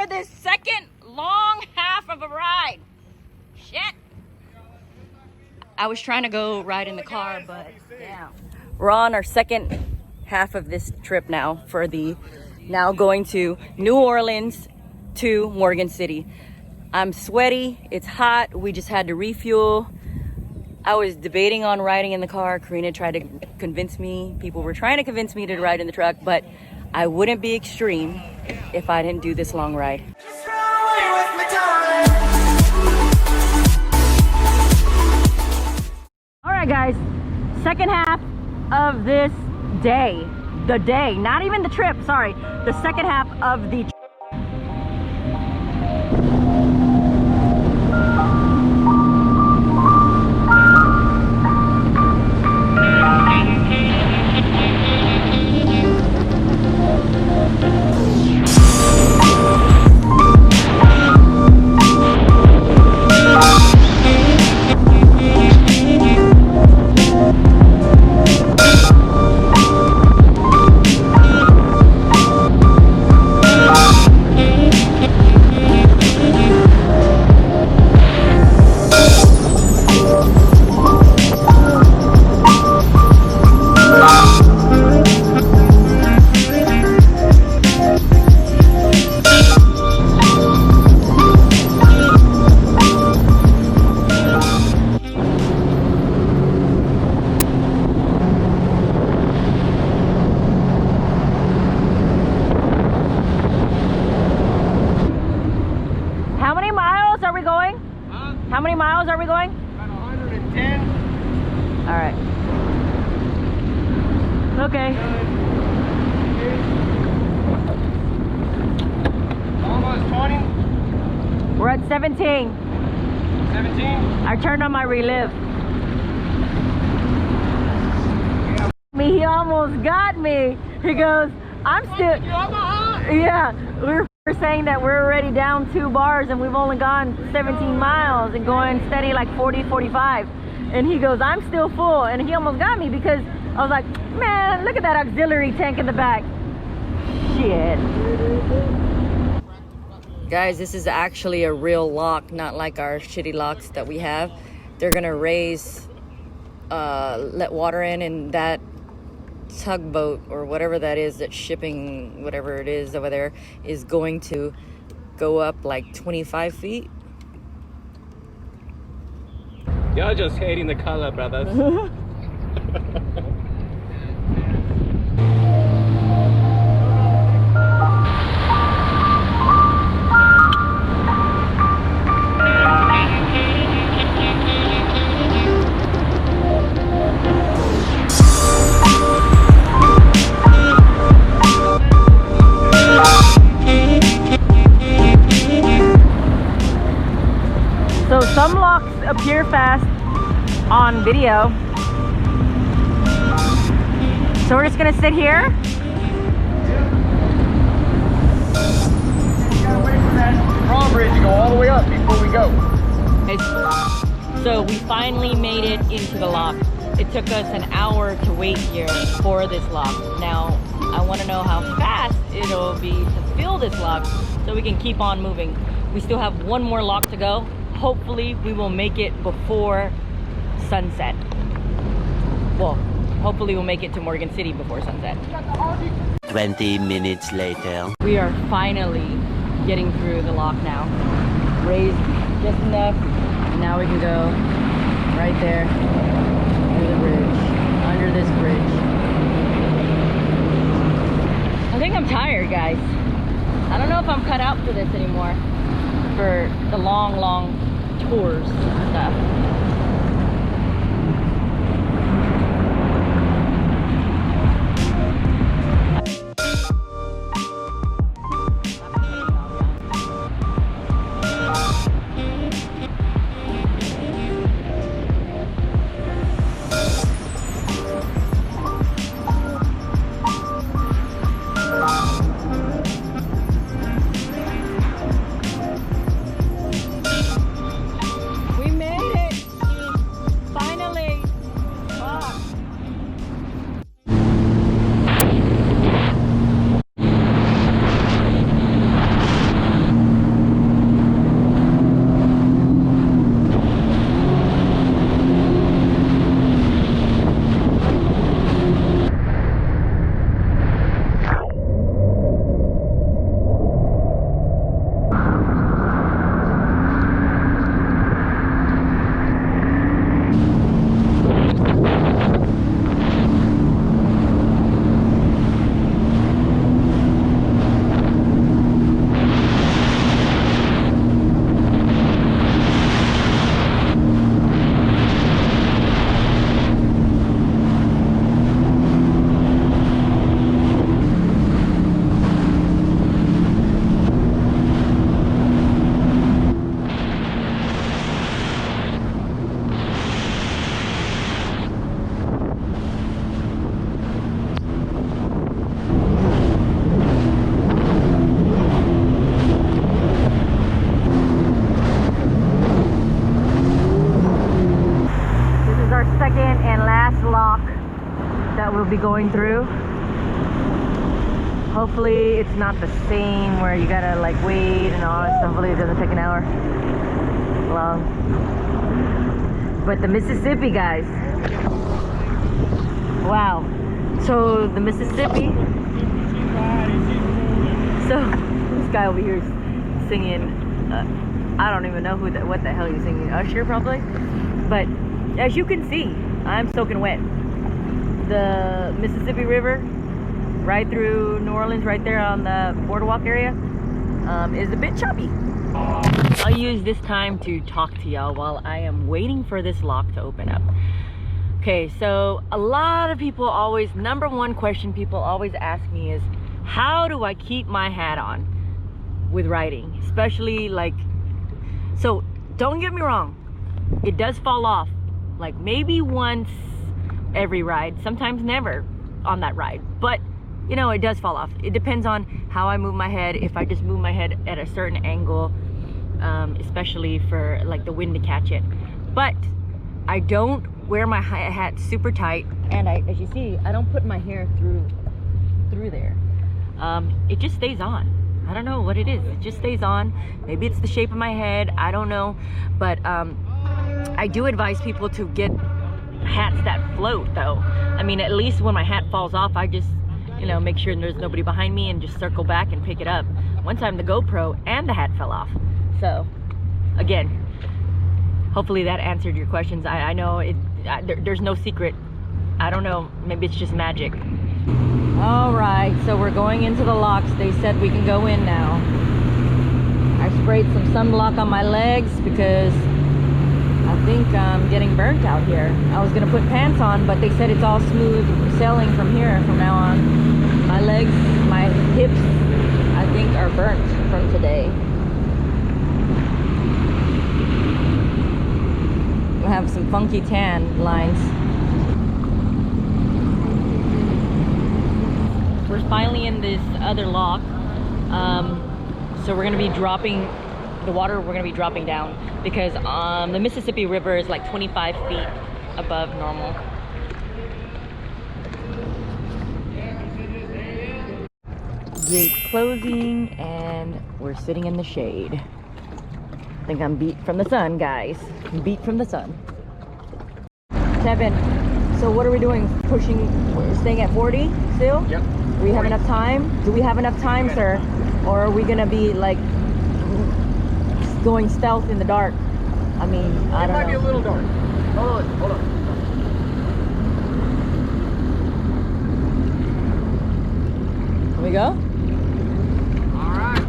this second long half of a ride. Shit. I was trying to go ride in the car, but yeah. We're on our second half of this trip now for the now going to New Orleans to Morgan City. I'm sweaty, it's hot, we just had to refuel. I was debating on riding in the car. Karina tried to convince me, people were trying to convince me to ride in the truck, but I wouldn't be extreme if I didn't do this long ride. All right guys, second half of this day. The day, not even the trip, sorry. The second half of the trip. How many miles are we going? About 110. All right. Okay. Almost 20. We're at 17. 17. I turned on my relive. He almost got me. He goes, I'm still. Yeah, we're saying that we're already down 2 bars and we've only gone 17 miles and going steady like 40, 45. And he goes, I'm still full. And he almost got me because I was like, man, look at that auxiliary tank in the back. Shit. Guys, this is actually a real lock, not like our shitty locks that we have. They're gonna raise, let water in, and that tugboat or whatever that is that's shipping whatever it is over there is going to go up like 25 feet. You're just hating the color, brothers. So some locks appear fast on video. So we're just gonna sit here. You gotta wait for that drawbridge to go all the way up before we go. So we finally made it into the lock. It took us an hour to wait here for this lock. Now, I wanna know how fast it'll be to fill this lock so we can keep on moving. We still have one more lock to go. Hopefully we will make it before sunset. Well, hopefully we'll make it to Morgan City before sunset. 20 minutes later. We are finally getting through the lock now. Raised just enough. And now we can go right there under the bridge, under this bridge. I think I'm tired, guys. I don't know if I'm cut out for this anymore, for the long tours and stuff. We made it! be going through. Hopefully it's not the same where you gotta like wait and all that stuff. Hopefully it doesn't take an hour long. But the Mississippi, guys. Wow. So the Mississippi. So this guy over here is singing. I don't even know what the hell he's singing. Usher probably. But as you can see, I'm soaking wet. The Mississippi River, right through New Orleans, right there on the boardwalk area, is a bit choppy. I'll use this time to talk to y'all while I am waiting for this lock to open up. Okay, so a lot of people always, number one question people always ask me is, how do I keep my hat on with riding? Especially like, so don't get me wrong, it does fall off. Like maybe once every ride, sometimes never on that ride. But you know, it does fall off. It depends on how I move my head. If I just move my head at a certain angle, especially for like the wind to catch it. But I don't wear my hat super tight, and as you see, I don't put my hair through there. It just stays on. I don't know what it is. It just stays on. Maybe it's the shape of my head. I don't know. But I do advise people to get hats that float though. I mean, at least when my hat falls off, I just, you know, make sure there's nobody behind me and just circle back and pick it up. One time the GoPro and the hat fell off. So again, hopefully that answered your questions. I know there's no secret. I don't know, maybe it's just magic. All right, so we're going into the locks. They said we can go in now. I sprayed some sunblock on my legs because I think I'm getting burnt out here. I was gonna put pants on, but they said it's all smooth sailing from here from now on. My legs, my hips, I think are burnt from today. I have some funky tan lines. We're finally in this other lock. So we're gonna be dropping the water, we're gonna be dropping down because the Mississippi River is like 25 feet above normal. Gate closing and we're sitting in the shade. I think I'm beat from the sun, guys. I'm beat from the sun. Kevin, so what are we doing? Pushing, we're staying at 40 still? Yep. Do we have enough time? Do we have enough time, sir? Or are we gonna be like going stealth in the dark? I mean, I don't know. It might be a little dark. Hold on. Can we go? All right.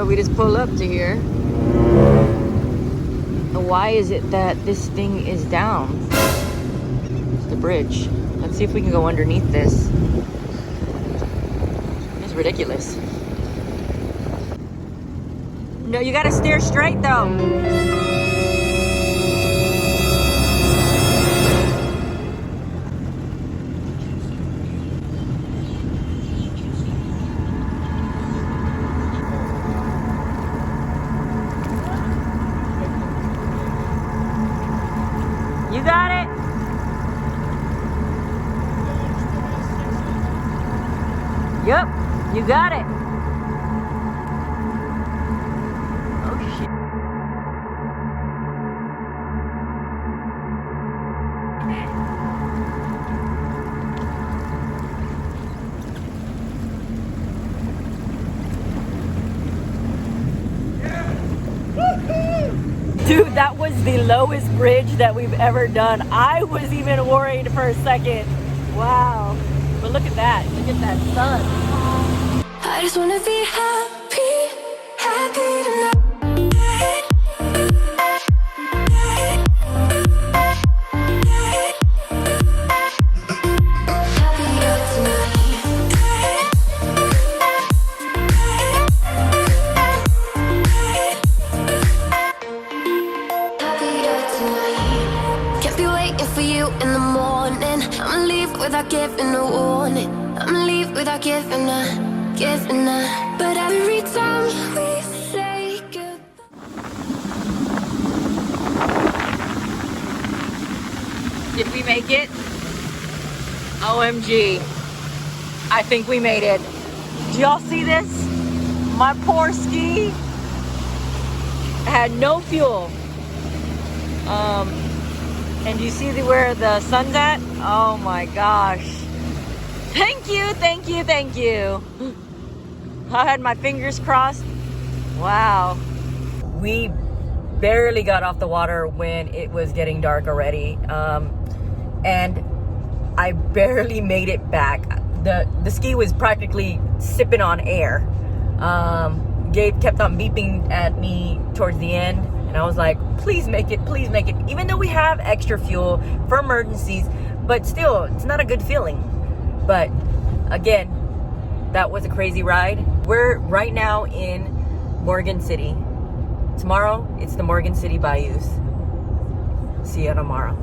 We just pull up to here. Why is it that this thing is down? It's the bridge. Let's see if we can go underneath this. It's ridiculous. No, you gotta steer straight though. You got it. Yep, you got it. Oh shit. Dude, that was the lowest bridge that we've ever done. I was even worried for a second Wow. But look at that. Look at that sun. I just wanna be happy, happy tonight. Happier tonight. Happier tonight. Can't be waiting for you in the morning. I'ma leave without giving a warning. I'ma leave without giving a. But every time we say goodbye. Did we make it? OMG. I think we made it. Do y'all see this? My poor ski had no fuel. And you see where the sun's at? Oh my gosh. Thank you, thank you, thank you. I had my fingers crossed. Wow. We barely got off the water when it was getting dark already. And I barely made it back. The ski was practically sipping on air. Gabe kept on beeping at me towards the end. And I was like, please make it, please make it. Even though we have extra fuel for emergencies, but still, it's not a good feeling. But again, that was a crazy ride. We're right now in Morgan City. Tomorrow, it's the Morgan City Bayous. See you tomorrow.